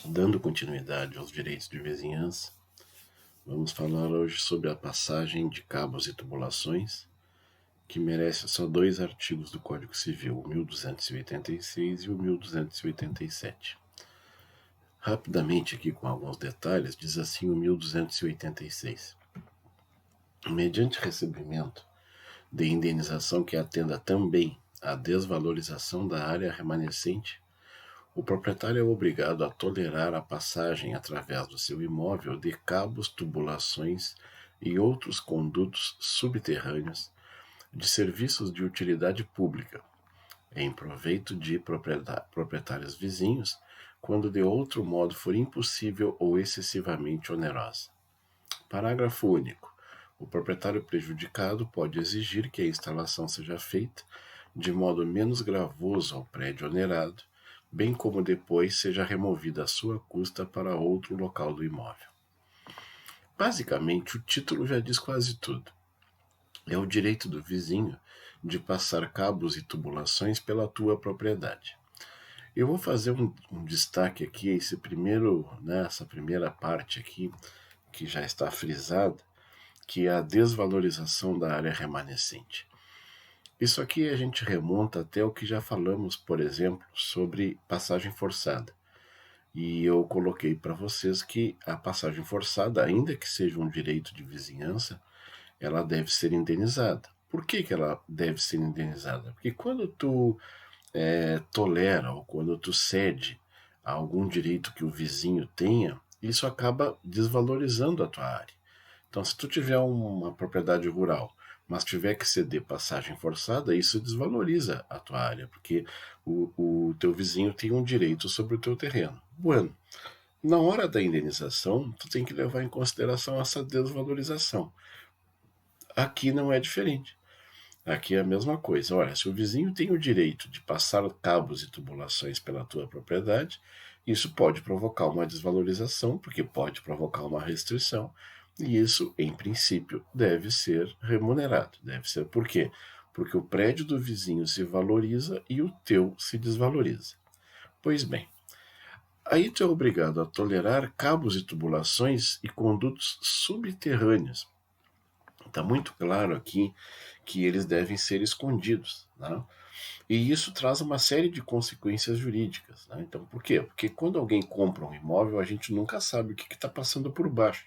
Dando continuidade aos direitos de vizinhança, vamos falar hoje sobre a passagem de cabos e tubulações, que merece só 2 artigos do Código Civil, o 1286 e o 1287. Rapidamente aqui com alguns detalhes, diz assim o 1286. Mediante recebimento de indenização que atenda também à desvalorização da área remanescente, o proprietário é obrigado a tolerar a passagem através do seu imóvel de cabos, tubulações e outros condutos subterrâneos de serviços de utilidade pública, em proveito de proprietários vizinhos, quando de outro modo for impossível ou excessivamente onerosa. Parágrafo único. O proprietário prejudicado pode exigir que a instalação seja feita de modo menos gravoso ao prédio onerado, bem como depois seja removida à sua custa para outro local do imóvel. Basicamente, o título já diz quase tudo. É o direito do vizinho de passar cabos e tubulações pela tua propriedade. Eu vou fazer um destaque aqui, essa primeira parte aqui, que já está frisada, que é a desvalorização da área remanescente. Isso aqui a gente remonta até o que já falamos, por exemplo, sobre passagem forçada. E eu coloquei para vocês que a passagem forçada, ainda que seja um direito de vizinhança, ela deve ser indenizada. Por que ela deve ser indenizada? Porque quando tu tolera ou quando tu cede a algum direito que o vizinho tenha, isso acaba desvalorizando a tua área. Então, se tu tiver uma propriedade rural, mas tiver que ceder passagem forçada, isso desvaloriza a tua área, porque o teu vizinho tem um direito sobre o teu terreno. Bueno, na hora da indenização, tu tem que levar em consideração essa desvalorização. Aqui não é diferente. Aqui é a mesma coisa. Olha, se o vizinho tem o direito de passar cabos e tubulações pela tua propriedade, isso pode provocar uma desvalorização, porque pode provocar uma restrição, e isso, em princípio, deve ser remunerado. Deve ser por quê? Porque o prédio do vizinho se valoriza e o teu se desvaloriza. Pois bem, aí tu é obrigado a tolerar cabos e tubulações e condutos subterrâneos. Está muito claro aqui que eles devem ser escondidos, né? E isso traz uma série de consequências jurídicas, né? Então, por quê? Porque quando alguém compra um imóvel, a gente nunca sabe o que está passando por baixo,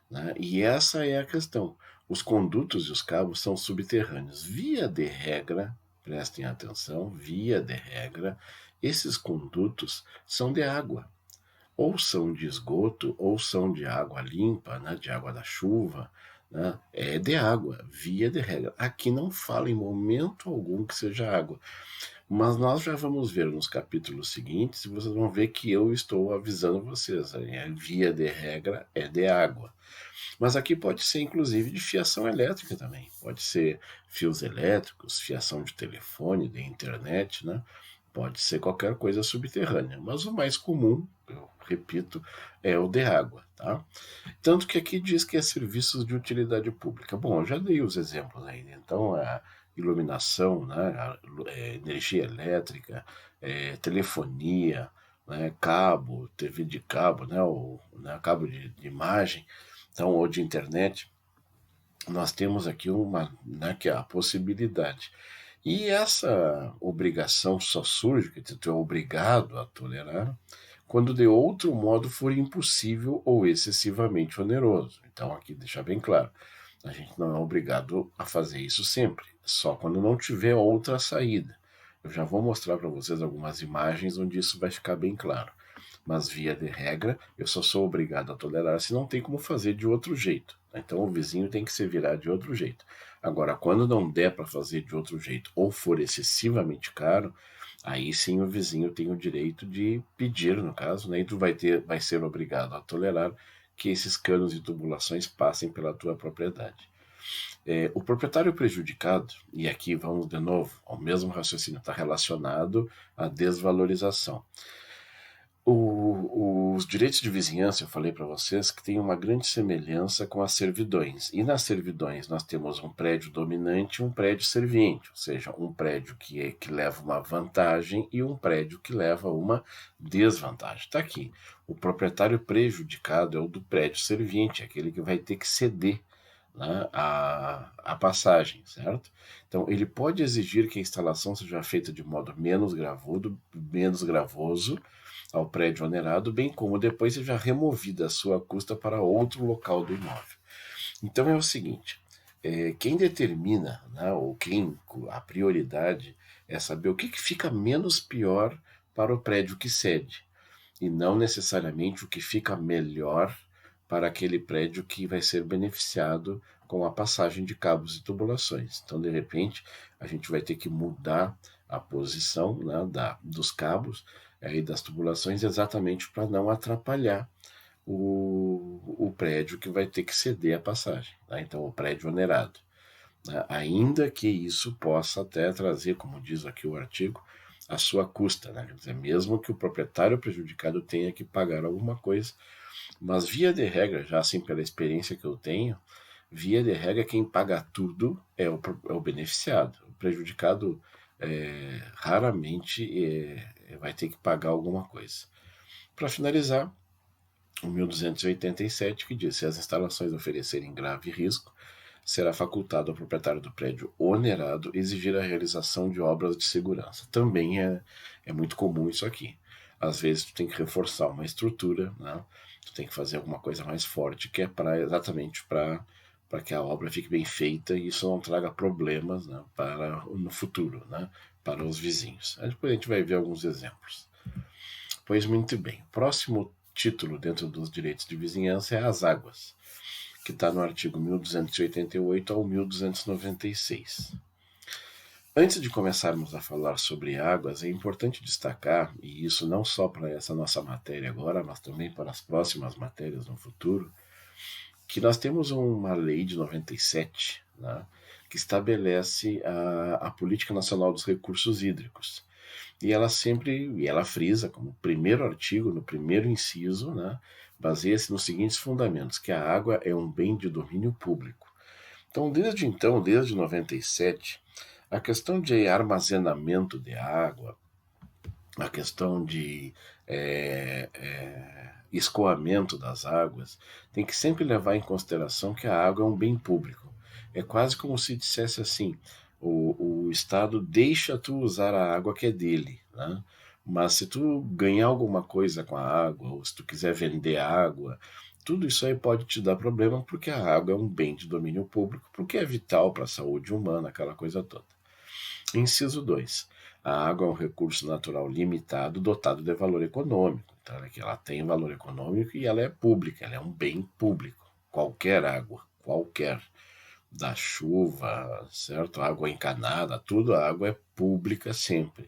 né? E essa é a questão. Os condutos e os cabos são subterrâneos. Via de regra, prestem atenção, via de regra, esses condutos são de água. Ou são de esgoto, ou são de água limpa, né, de água da chuva, né, é de água, via de regra. Aqui não fala em momento algum que seja água, mas nós já vamos ver nos capítulos seguintes, e vocês vão ver que eu estou avisando vocês, via de regra é de água. Mas aqui pode ser inclusive de fiação elétrica também, pode ser fios elétricos, fiação de telefone, de internet, né? Pode ser qualquer coisa subterrânea, mas o mais comum, eu repito, é o de água, tá? Tanto que aqui diz que é serviços de utilidade pública. Bom, eu já dei os exemplos aí, né? Então a iluminação, né? Energia elétrica, telefonia, né? Cabo, TV de cabo, né? Cabo de imagem, então, ou de internet, nós temos aqui que é a possibilidade. E essa obrigação só surge, que tu é obrigado a tolerar, quando de outro modo for impossível ou excessivamente oneroso. Então, aqui deixa bem claro, a gente não é obrigado a fazer isso sempre, só quando não tiver outra saída. Eu já vou mostrar para vocês algumas imagens onde isso vai ficar bem claro. Mas, via de regra, eu só sou obrigado a tolerar se não tem como fazer de outro jeito. Então, o vizinho tem que se virar de outro jeito. Agora, quando não der para fazer de outro jeito ou for excessivamente caro, aí sim o vizinho tem o direito de pedir, no caso, né? E tu vai ser obrigado a tolerar que esses canos e tubulações passem pela tua propriedade. O proprietário prejudicado, e aqui vamos de novo ao mesmo raciocínio, está relacionado à desvalorização. Os direitos de vizinhança, eu falei para vocês que tem uma grande semelhança com as servidões. E nas servidões nós temos um prédio dominante e um prédio serviente, ou seja, um prédio que leva uma vantagem e um prédio que leva uma desvantagem. Está aqui. O proprietário prejudicado é o do prédio serviente, aquele que vai ter que ceder, né, a passagem, certo? Então, ele pode exigir que a instalação seja feita de modo menos gravoso ao prédio onerado, bem como depois seja removida a sua custa para outro local do imóvel. Então é o seguinte, quem determina, né, ou quem a prioridade é saber o que fica menos pior para o prédio que cede, e não necessariamente o que fica melhor para aquele prédio que vai ser beneficiado com a passagem de cabos e tubulações. Então, de repente, a gente vai ter que mudar a posição, né, dos cabos e das tubulações exatamente para não atrapalhar o prédio que vai ter que ceder a passagem. Tá? Então, o prédio onerado. Né? Ainda que isso possa até trazer, como diz aqui o artigo, a sua custa. Né? Quer dizer, mesmo que o proprietário prejudicado tenha que pagar alguma coisa, mas via de regra, já assim pela experiência que eu tenho, via de regra quem paga tudo é o beneficiado. O prejudicado raramente vai ter que pagar alguma coisa. Para finalizar, o 1287, que diz: se as instalações oferecerem grave risco, será facultado ao proprietário do prédio onerado exigir a realização de obras de segurança. Também é muito comum isso aqui. Às vezes tu tem que reforçar uma estrutura, né? Tu tem que fazer alguma coisa mais forte, que é exatamente para que a obra fique bem feita e isso não traga problemas, né, no futuro, né, para os vizinhos. Aí depois a gente vai ver alguns exemplos. Pois muito bem. Próximo título dentro dos direitos de vizinhança é as águas, que está no artigo 1288 ao 1296. Antes de começarmos a falar sobre águas, é importante destacar, e isso não só para essa nossa matéria agora, mas também para as próximas matérias no futuro, que nós temos uma lei de 97, né, que estabelece a Política Nacional dos Recursos Hídricos. E ela frisa como primeiro artigo, no primeiro inciso, né, baseia-se nos seguintes fundamentos, que a água é um bem de domínio público. Então, desde 97, a questão de armazenamento de água, a questão de escoamento das águas, tem que sempre levar em consideração que a água é um bem público. É quase como se dissesse assim, o Estado deixa tu usar a água que é dele, né? Mas se tu ganhar alguma coisa com a água, ou se tu quiser vender água, tudo isso aí pode te dar problema, porque a água é um bem de domínio público, porque é vital para a saúde humana, aquela coisa toda. Inciso 2. A água é um recurso natural limitado, dotado de valor econômico. Então, ela tem valor econômico e ela é pública, ela é um bem público. Qualquer água, qualquer, da chuva, certo? Água encanada, tudo, a água é pública sempre.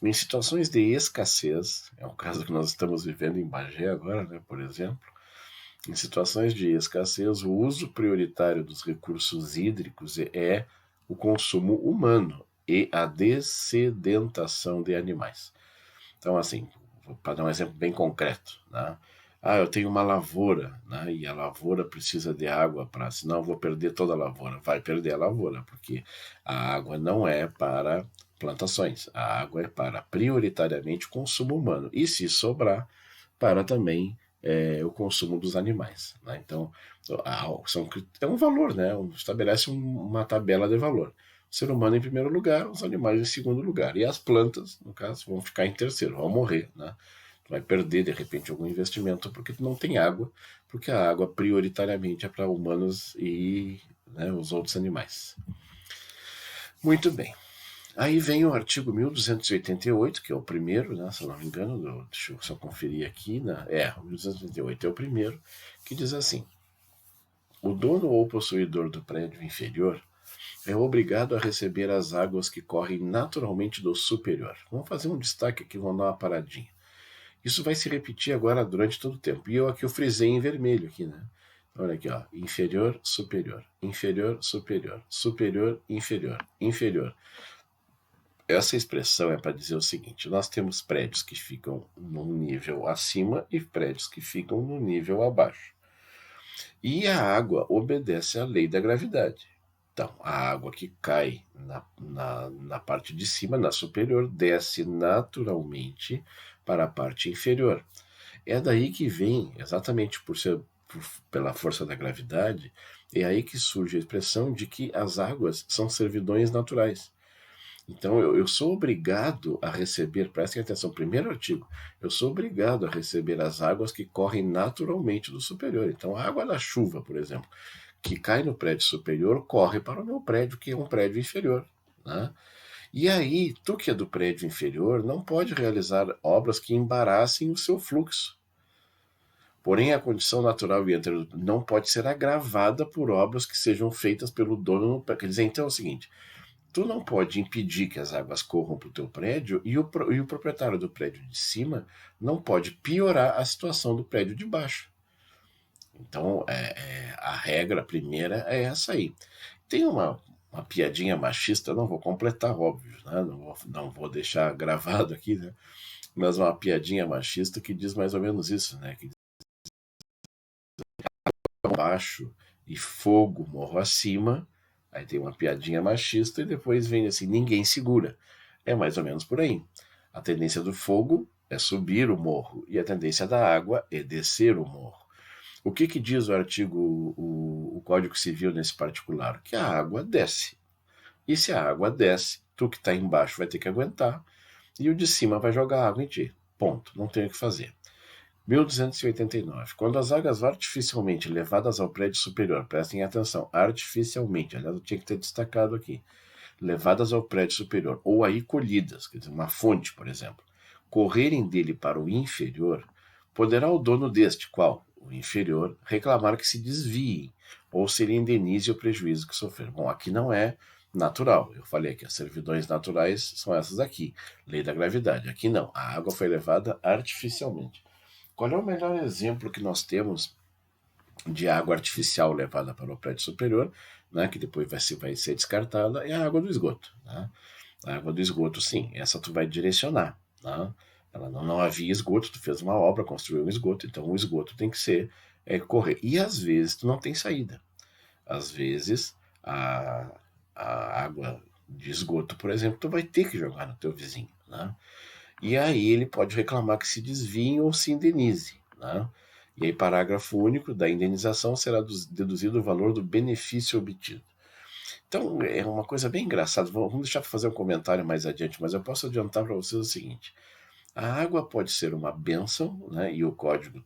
Em situações de escassez, é o caso que nós estamos vivendo em Bagé agora, né, por exemplo, em situações de escassez, o uso prioritário dos recursos hídricos é o consumo humano e a dessedentação de animais. Então, assim, para dar um exemplo bem concreto, né? Eu tenho uma lavoura, né? E a lavoura precisa de água senão eu vou perder toda a lavoura. Vai perder a lavoura, porque a água não é para plantações. A água é para prioritariamente o consumo humano. E se sobrar, para também o consumo dos animais. Né? Então, é um valor, né? Estabelece uma tabela de valor. O ser humano em primeiro lugar, os animais em segundo lugar. E as plantas, no caso, vão ficar em terceiro, vão morrer. Né? Tu vai perder, de repente, algum investimento porque tu não tem água, porque a água prioritariamente é para humanos e, né, os outros animais. Muito bem. Aí vem o artigo 1288, que é o primeiro, né, se eu não me engano, deixa eu só conferir aqui, né, o 1288 é o primeiro, que diz assim: o dono ou possuidor do prédio inferior é obrigado a receber as águas que correm naturalmente do superior. Vamos fazer um destaque aqui, vamos dar uma paradinha. Isso vai se repetir agora durante todo o tempo. E eu frisei em vermelho aqui, né? Olha aqui, ó. Inferior, superior. Inferior, superior. Superior, inferior. Inferior. Essa expressão é para dizer o seguinte: nós temos prédios que ficam num nível acima e prédios que ficam no nível abaixo. E a água obedece à lei da gravidade. Então, a água que cai na parte de cima, na superior, desce naturalmente para a parte inferior. É daí que vem, exatamente pela força da gravidade, é aí que surge a expressão de que as águas são servidões naturais. Então, eu sou obrigado a receber, prestem atenção, primeiro artigo, eu sou obrigado a receber as águas que correm naturalmente do superior. Então, a água da chuva, por exemplo, que cai no prédio superior, corre para o meu prédio, que é um prédio inferior. Né? E aí, tu que é do prédio inferior, não pode realizar obras que embaraçem o seu fluxo. Porém, a condição natural e não pode ser agravada por obras que sejam feitas pelo dono. Quer dizer, então é o seguinte: tu não pode impedir que as águas corram para o teu prédio e o proprietário do prédio de cima não pode piorar a situação do prédio de baixo. Então, a regra primeira é essa aí. Tem uma piadinha machista, não vou completar, óbvio, né? Não vou deixar gravado aqui, né? Mas uma piadinha machista que diz mais ou menos isso, né? Que diz baixo e fogo morro acima. Aí tem uma piadinha machista e depois vem assim: ninguém segura. É mais ou menos por aí. A tendência do fogo é subir o morro e a tendência da água é descer o morro. O que diz o artigo, o Código Civil nesse particular? Que a água desce. E se a água desce, tu que está embaixo vai ter que aguentar e o de cima vai jogar água em ti. Ponto. Não tem o que fazer. 1289. Quando as águas artificialmente levadas ao prédio superior, prestem atenção, artificialmente, aliás, eu tinha que ter destacado aqui, levadas ao prédio superior, ou aí colhidas, quer dizer, uma fonte, por exemplo, correrem dele para o inferior, poderá o dono deste, qual? O inferior, reclamar que se desviem, ou se ele indenize o prejuízo que sofrer. Bom, aqui não é natural. Eu falei que as servidões naturais são essas aqui, lei da gravidade. Aqui não, a água foi levada artificialmente. Qual é o melhor exemplo que nós temos de água artificial levada para o prédio superior, né, que depois vai ser descartada? É a água do esgoto. Né? A água do esgoto, sim, essa tu vai direcionar. Né? Ela não havia esgoto, tu fez uma obra, construiu um esgoto, então o esgoto tem que ser correr. E às vezes tu não tem saída. Às vezes a água de esgoto, por exemplo, tu vai ter que jogar no teu vizinho. Né? E aí ele pode reclamar que se desvie ou se indenize. Né? E aí, parágrafo único: da indenização será deduzido o valor do benefício obtido. Então, é uma coisa bem engraçada. Vamos deixar para fazer um comentário mais adiante, mas eu posso adiantar para vocês o seguinte: a água pode ser uma bênção, né? E o código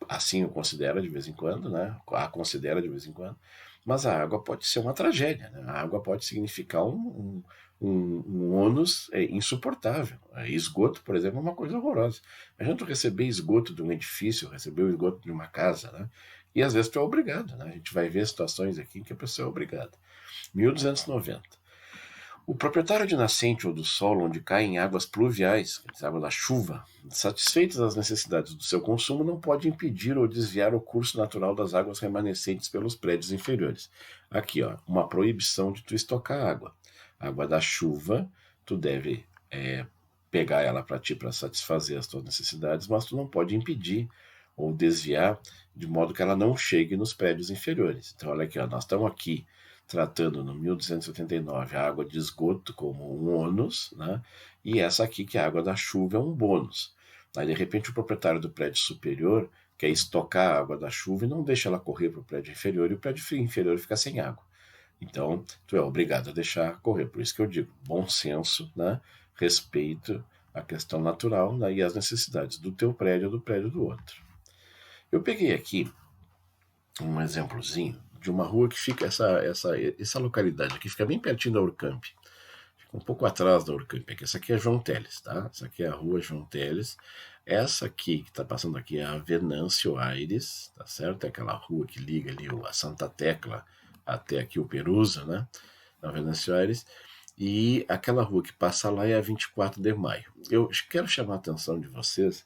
assim o considera de vez em quando, né? A considera de vez em quando, mas a água pode ser uma tragédia, né? A água pode significar um ônus insuportável. Esgoto, por exemplo, é uma coisa horrorosa. Imagina tu receber esgoto de um edifício, receber o esgoto de uma casa, né? E às vezes tu é obrigado, né? A gente vai ver situações aqui em que a pessoa é obrigada. 1290. O proprietário de nascente ou do solo onde caem águas pluviais, água da chuva, satisfeitas as necessidades do seu consumo, não pode impedir ou desviar o curso natural das águas remanescentes pelos prédios inferiores. Aqui, ó, uma proibição de tu estocar água. Água da chuva, tu deve pegar ela para ti para satisfazer as tuas necessidades, mas tu não pode impedir ou desviar de modo que ela não chegue nos prédios inferiores. Então, olha aqui, ó, nós estamos aqui tratando no 1289 a água de esgoto como um ônus, né? E essa aqui, que é a água da chuva, é um bônus. Aí, de repente, o proprietário do prédio superior quer estocar a água da chuva e não deixa ela correr para o prédio inferior, e o prédio inferior fica sem água. Então, tu é obrigado a deixar correr. Por isso que eu digo, bom senso, né? Respeito à questão natural, né? E às necessidades do teu prédio ou do prédio do outro. Eu peguei aqui um exemplozinho de uma rua que fica, essa localidade aqui fica bem pertinho da Urcamp, fica um pouco atrás da Urcamp. Essa aqui é João Teles, tá? Essa aqui é a rua João Teles. Essa aqui que está passando aqui é a Venâncio Aires, tá certo? É aquela rua que liga ali a Santa Tecla até aqui o Perusa, né? A Venâncio Aires. E aquela rua que passa lá é a 24 de Maio. Eu quero chamar a atenção de vocês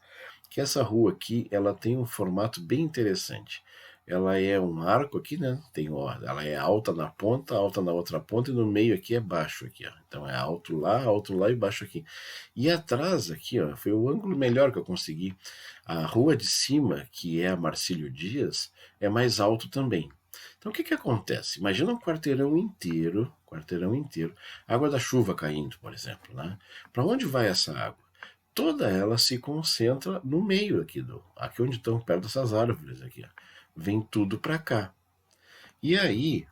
que essa rua aqui ela tem um formato bem interessante. ela é um arco aqui, né? Ela é alta na ponta, alta na outra ponta, e no meio aqui é baixo aqui, ó. Então é alto lá e baixo aqui. E atrás aqui, ó, foi o ângulo melhor que eu consegui. A rua de cima, que é a Marcílio Dias, é mais alto também. Então o que que acontece? Imagina um quarteirão inteiro, água da chuva caindo, por exemplo, né? Para onde vai essa água? Toda ela se concentra no meio aqui onde estão perto dessas árvores aqui, ó. Vem tudo para cá. E aí,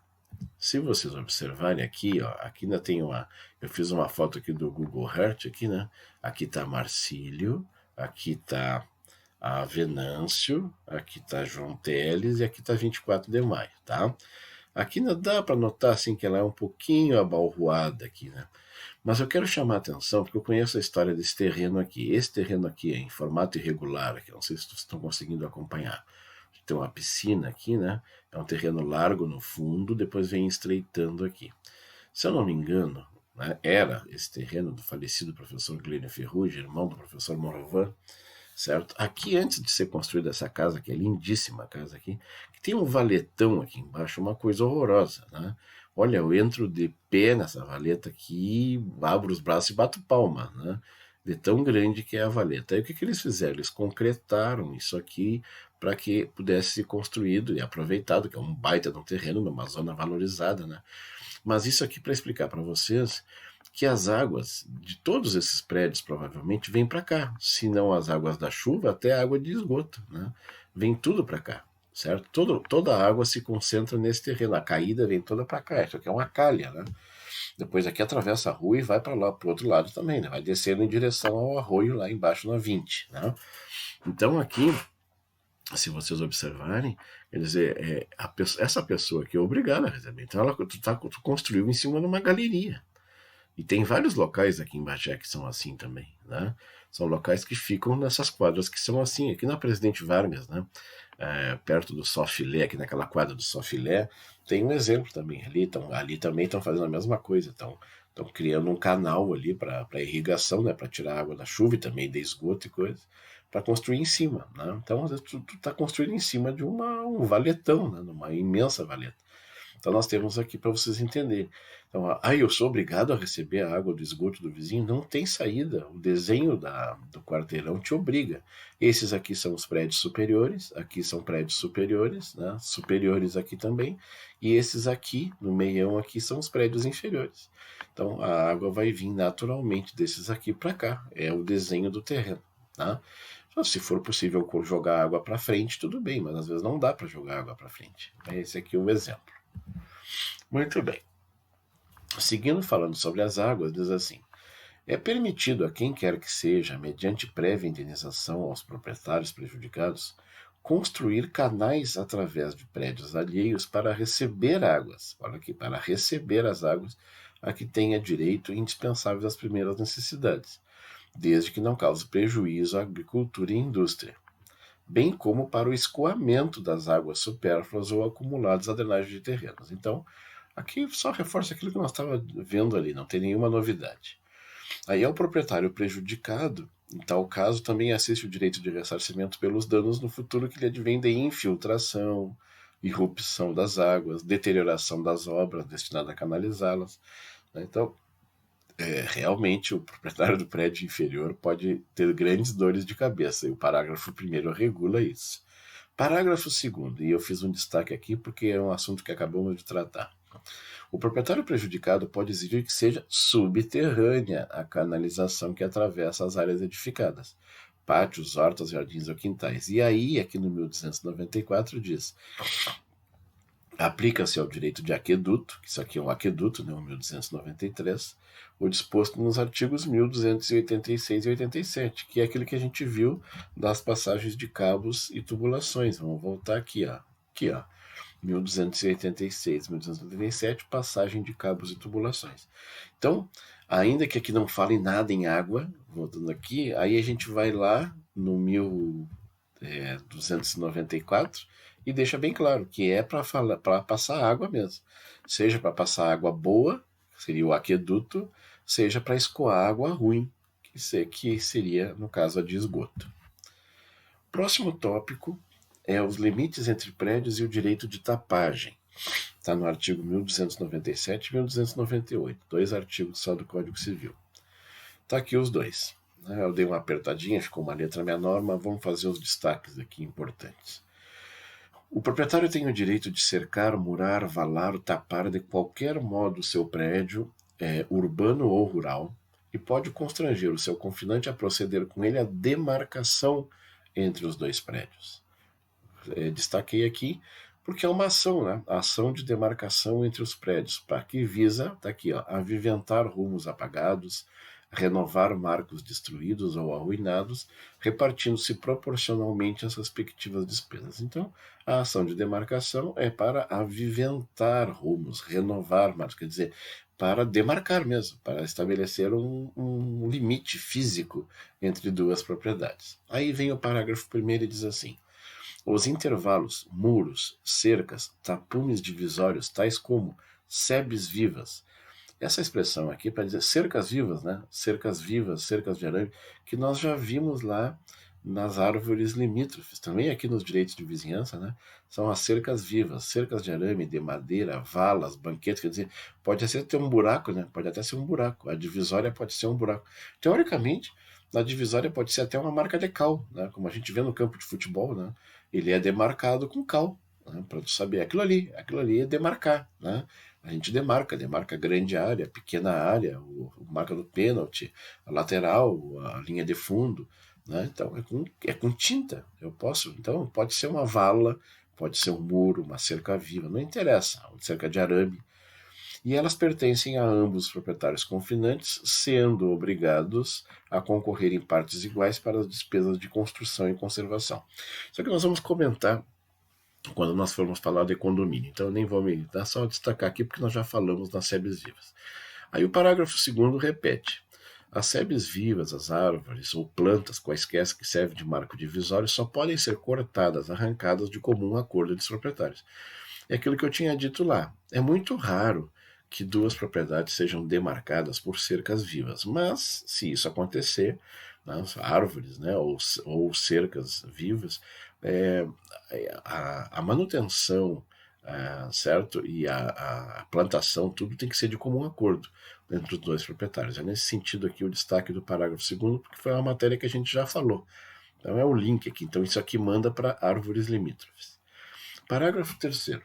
se vocês observarem aqui, ó, aqui ainda tem eu fiz uma foto aqui do Google Earth aqui, né? Aqui tá Marcílio, aqui tá a Venâncio, aqui tá João Teles e aqui tá 24 de maio, tá? Aqui não dá para notar assim que ela é um pouquinho abalroada aqui, né? Mas eu quero chamar a atenção porque eu conheço a história desse terreno aqui. Esse terreno aqui é em formato irregular, aqui, não sei se vocês estão conseguindo acompanhar. Tem uma piscina aqui, né? É um terreno largo no fundo, depois vem estreitando aqui. Se eu não me engano, né, era esse terreno do falecido professor Glênio Ferrugem, irmão do professor Morovan, certo? Aqui, antes de ser construída essa casa, que é lindíssima a casa aqui, que tem um valetão aqui embaixo, uma coisa horrorosa, né? Olha, eu entro de pé nessa valeta aqui, abro os braços e bato palma, né? De tão grande que é a valeta. Aí o que que eles fizeram? Eles concretaram isso aqui para que pudesse ser construído e aproveitado, que é um baita de um terreno numa zona valorizada, né? Mas isso aqui para explicar para vocês que as águas de todos esses prédios provavelmente vêm para cá, se não as águas da chuva, até a água de esgoto, né? Vem tudo para cá, certo? Toda a água se concentra nesse terreno, a caída vem toda para cá, isso aqui é uma calha, né? Depois aqui atravessa a rua e vai para lá, para o outro lado também, né? Vai descendo em direção ao arroio lá embaixo na 20, né? Então aqui, se vocês observarem, quer dizer, essa pessoa aqui é obrigada a receber. Então tu construiu em cima de uma galeria. E tem vários locais aqui em Bagé que são assim também, né? São locais que ficam nessas quadras que são assim. Aqui na Presidente Vargas, né? Perto do Sofilé, aqui naquela quadra do Sofilé, tem um exemplo também. Ali também estão fazendo a mesma coisa. Estão criando um canal ali para irrigação, né? Para tirar a água da chuva e também de esgoto e coisa, para construir em cima, né? Então, às vezes, tu está construindo em cima de um valetão, né? Uma imensa valeta. Então nós temos aqui para vocês entenderem. Então, eu sou obrigado a receber a água do esgoto do vizinho? Não tem saída. O desenho do quarteirão te obriga. Esses aqui são os prédios superiores, aqui são prédios superiores, né? Superiores aqui também. E esses aqui, no meião aqui, são os prédios inferiores. Então a água vai vir naturalmente desses aqui para cá. É o desenho do terreno, tá? Então, se for possível jogar água para frente, tudo bem, mas às vezes não dá para jogar água para frente. Esse aqui é um exemplo. Muito bem. Seguindo falando sobre as águas, diz assim: é permitido a quem quer que seja, mediante prévia indenização aos proprietários prejudicados, construir canais através de prédios alheios para receber águas, olha aqui, para receber as águas a que tenha direito indispensáveis às primeiras necessidades, desde que não cause prejuízo à agricultura e indústria, bem como para o escoamento das águas supérfluas ou acumuladas à drenagem de terrenos. Então, aqui só reforça aquilo que nós estávamos vendo ali, não tem nenhuma novidade. Aí é o proprietário prejudicado, em tal caso, também assiste o direito de ressarcimento pelos danos no futuro que lhe advém de infiltração, irrupção das águas, deterioração das obras destinadas a canalizá-las. Então, realmente o proprietário do prédio inferior pode ter grandes dores de cabeça, e o parágrafo 1º regula isso. Parágrafo 2º, e eu fiz um destaque aqui porque é um assunto que acabamos de tratar. O proprietário prejudicado pode exigir que seja subterrânea a canalização que atravessa as áreas edificadas, pátios, hortas, jardins ou quintais. E aí, aqui no 1294 diz: aplica-se ao direito de aqueduto, que isso aqui é um aqueduto, né, o 1293, o disposto nos artigos 1286 e 87, que é aquele que a gente viu das passagens de cabos e tubulações. Vamos voltar aqui, ó. Aqui, ó. 1286, 1287, passagem de cabos e tubulações. Então, ainda que aqui não fale nada em água, voltando aqui, aí a gente vai lá no 1294 e deixa bem claro que é para passar água mesmo. Seja para passar água boa, que seria o aqueduto, seja para escoar água ruim, que seria, no caso, a de esgoto. Próximo tópico é os limites entre prédios e o direito de tapagem. Está no artigo 1297 e 1298, 2 artigos só do Código Civil. Está aqui os dois. Eu dei uma apertadinha, ficou uma letra menor, mas vamos fazer os destaques aqui importantes. O proprietário tem o direito de cercar, murar, valar, tapar de qualquer modo o seu prédio, urbano ou rural, e pode constranger o seu confinante a proceder com ele a demarcação entre os dois prédios. Destaquei aqui porque é uma ação, né? A ação de demarcação entre os prédios, para que visa, está aqui, ó, aviventar rumos apagados, renovar marcos destruídos ou arruinados, repartindo-se proporcionalmente as respectivas despesas. Então, a ação de demarcação é para aviventar rumos, renovar marcos, quer dizer, para demarcar mesmo, para estabelecer um limite físico entre duas propriedades. Aí vem o parágrafo 1º e diz assim: os intervalos, muros, cercas, tapumes divisórios, tais como sebes vivas. Essa expressão aqui para dizer cercas vivas, né? Cercas vivas, cercas de arame, que nós já vimos lá nas árvores limítrofes, também aqui nos direitos de vizinhança, né? São as cercas vivas, cercas de arame, de madeira, valas, banquetes, quer dizer, pode até ter um buraco, né? Pode até ser um buraco, a divisória pode ser um buraco. Teoricamente, na divisória pode ser até uma marca de cal, né? Como a gente vê no campo de futebol, né? Ele é demarcado com cal, né? Para tu saber, aquilo ali é demarcar, né? A gente demarca grande área, pequena área, marca do pênalti, a lateral, a linha de fundo, né? Então é com tinta. Eu posso, então pode ser uma vala, pode ser um muro, uma cerca viva, não interessa, uma cerca de arame. E elas pertencem a ambos os proprietários confinantes, sendo obrigados a concorrer em partes iguais para as despesas de construção e conservação. Só que nós vamos comentar quando nós formos falar de condomínio. Então eu nem vou me dar, só destacar aqui porque nós já falamos nas sebes vivas. Aí o parágrafo 2º repete: as sebes vivas, as árvores ou plantas quaisquer que servem de marco divisório só podem ser cortadas, arrancadas de comum acordo dos proprietários. É aquilo que eu tinha dito lá. É muito raro que duas propriedades sejam demarcadas por cercas vivas, mas se isso acontecer, nas árvores, né, ou cercas vivas, é, a manutenção, certo, e a plantação, tudo tem que ser de comum acordo entre os dois proprietários. É nesse sentido aqui o destaque do parágrafo 2º, porque foi uma matéria que a gente já falou. Então é o link aqui. Então isso aqui manda para árvores limítrofes. Parágrafo 3º.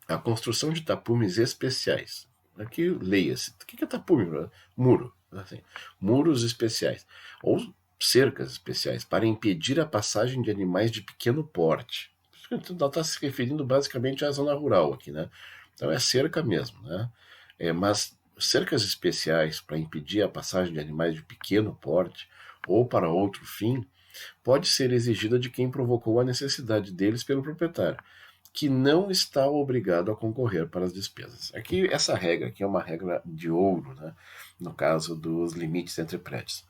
A construção de tapumes especiais. Aqui leia-se. O que é tapume? Muro. Assim, muros especiais. Ou cercas especiais para impedir a passagem de animais de pequeno porte. Então está se referindo basicamente à zona rural aqui, né? Então é cerca mesmo, né? Mas cercas especiais para impedir a passagem de animais de pequeno porte ou para outro fim pode ser exigida de quem provocou a necessidade deles pelo proprietário, que não está obrigado a concorrer para as despesas. Aqui, essa regra aqui é uma regra de ouro, né? No caso dos limites entre prédios.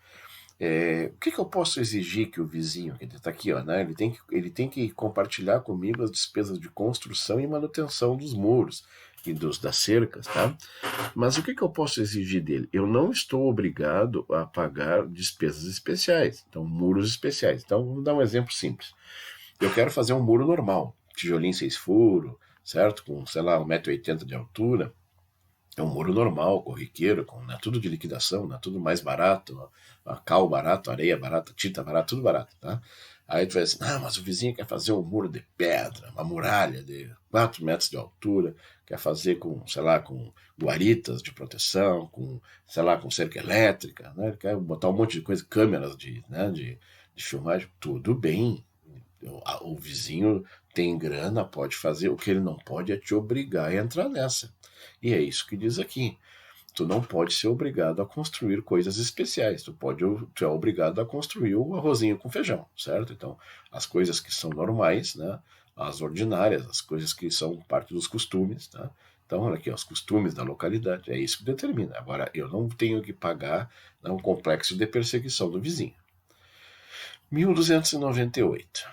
O que eu posso exigir que o vizinho, que está aqui, ó, né, ele tem que compartilhar comigo as despesas de construção e manutenção dos muros e das cercas, tá? Mas o que eu posso exigir dele? Eu não estou obrigado a pagar despesas especiais, então muros especiais. Então vamos dar um exemplo simples. Eu quero fazer um muro normal, tijolinho 6 furos, certo? Com, sei lá, 1,80 m de altura. É um muro normal, corriqueiro, com tudo de liquidação, tudo mais barato, a cal barato, areia barata, tinta barata, tudo barato, tá? Aí tu vai assim, mas o vizinho quer fazer um muro de pedra, uma muralha de 4 metros de altura, quer fazer com, sei lá, com guaritas de proteção, com, sei lá, com cerca elétrica, né? Ele quer botar um monte de coisa, câmeras de filmagem, tudo bem. O vizinho tem grana, pode fazer, o que ele não pode é te obrigar a entrar nessa. E é isso que diz aqui. Tu não pode ser obrigado a construir coisas especiais. Tu é obrigado a construir o arrozinho com feijão, certo? Então, as coisas que são normais, né? As ordinárias, as coisas que são parte dos costumes, tá? Então, olha aqui, os costumes da localidade, é isso que determina. Agora, eu não tenho que pagar um complexo de perseguição do vizinho. 1298.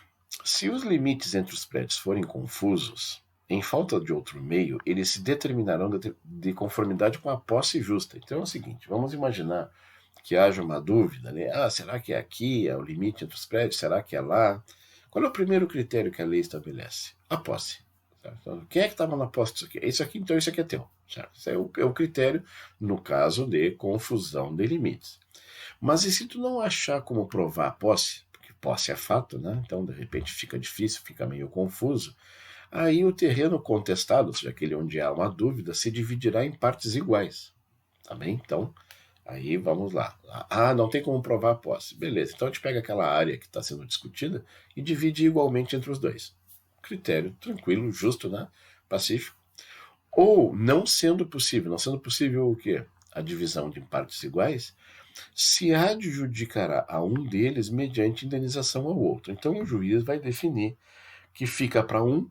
Se os limites entre os prédios forem confusos, em falta de outro meio, eles se determinarão de conformidade com a posse justa. Então é o seguinte, vamos imaginar que haja uma dúvida, né? Será que é aqui, é o limite entre os prédios? Será que é lá? Qual é o primeiro critério que a lei estabelece? A posse. Certo? Então, quem é que estava na posse disso aqui? Isso aqui, então isso aqui é teu. Certo? Isso é o critério no caso de confusão de limites. Mas e se tu não achar como provar a posse, porque posse é fato, né? Então de repente fica difícil, fica meio confuso, aí o terreno contestado, ou seja, aquele onde há uma dúvida, se dividirá em partes iguais. Tá bem? Então, aí vamos lá. Ah, não tem como provar a posse. Beleza, então a gente pega aquela área que está sendo discutida e divide igualmente entre os dois. Critério tranquilo, justo, né? Pacífico. Ou, não sendo possível o quê? A divisão de partes iguais, se adjudicará a um deles mediante indenização ao outro. Então o juiz vai definir que fica para um,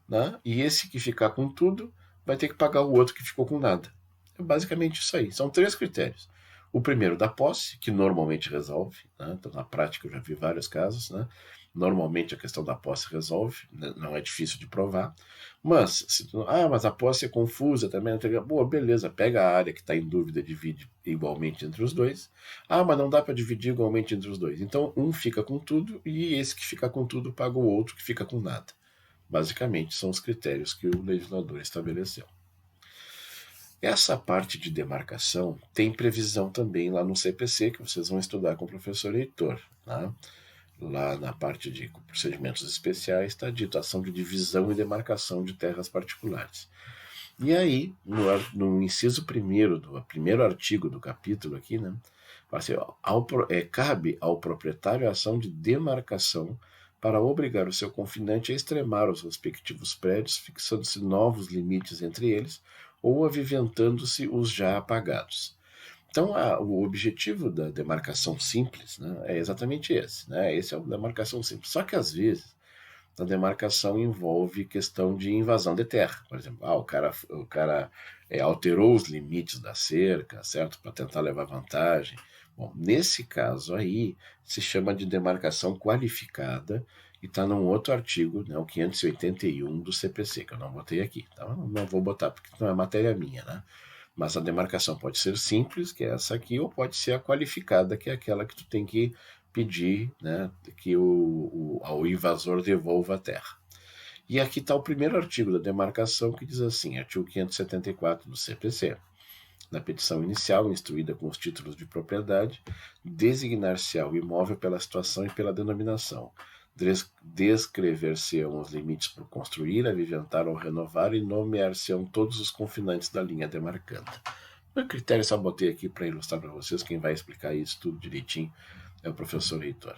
né? E esse que ficar com tudo vai ter que pagar o outro que ficou com nada. É basicamente isso aí. São 3 critérios. O primeiro da posse, que normalmente resolve, né? Então, na prática eu já vi vários casos, né? Normalmente a questão da posse resolve, né? Não é difícil de provar. Mas, mas a posse é confusa também. Boa, beleza, pega a área que está em dúvida e divide igualmente entre os dois. Ah, mas não dá para dividir igualmente entre os dois. Então, um fica com tudo e esse que fica com tudo paga o outro que fica com nada. Basicamente, são os critérios que o legislador estabeleceu. Essa parte de demarcação tem previsão também lá no CPC, que vocês vão estudar com o professor Heitor. Tá? Lá na parte de procedimentos especiais está dito ação de divisão e demarcação de terras particulares. E aí, no inciso primeiro artigo do capítulo aqui, né, assim, cabe ao proprietário a ação de demarcação para obrigar o seu confinante a extremar os respectivos prédios, fixando-se novos limites entre eles ou aviventando-se os já apagados. Então, o objetivo da demarcação simples, né, é exatamente esse. Né? Esse é o demarcação simples. Só que, às vezes, a demarcação envolve questão de invasão de terra. Por exemplo, o cara alterou os limites da cerca, certo? Para tentar levar vantagem. Bom, nesse caso aí, se chama de demarcação qualificada e está num outro artigo, né, o 581 do CPC, que eu não botei aqui. Então, não vou botar porque não é matéria minha, né? Mas a demarcação pode ser simples, que é essa aqui, ou pode ser a qualificada, que é aquela que tu tem que pedir, né, que o invasor devolva a terra. E aqui está o primeiro artigo da demarcação, que diz assim, artigo 574 do CPC. Na petição inicial, instruída com os títulos de propriedade, designar-se-á o imóvel pela situação e pela denominação. Descrever-se-ão os limites por construir, aviventar ou renovar e nomear-se-ão todos os confinantes da linha demarcanda. O critério só botei aqui para ilustrar para vocês. Quem vai explicar isso tudo direitinho é o professor Heitor.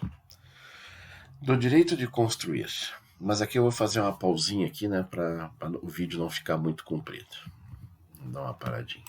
Do direito de construir. Mas aqui eu vou fazer uma pausinha aqui, né, para o vídeo não ficar muito comprido. Vou dar uma paradinha.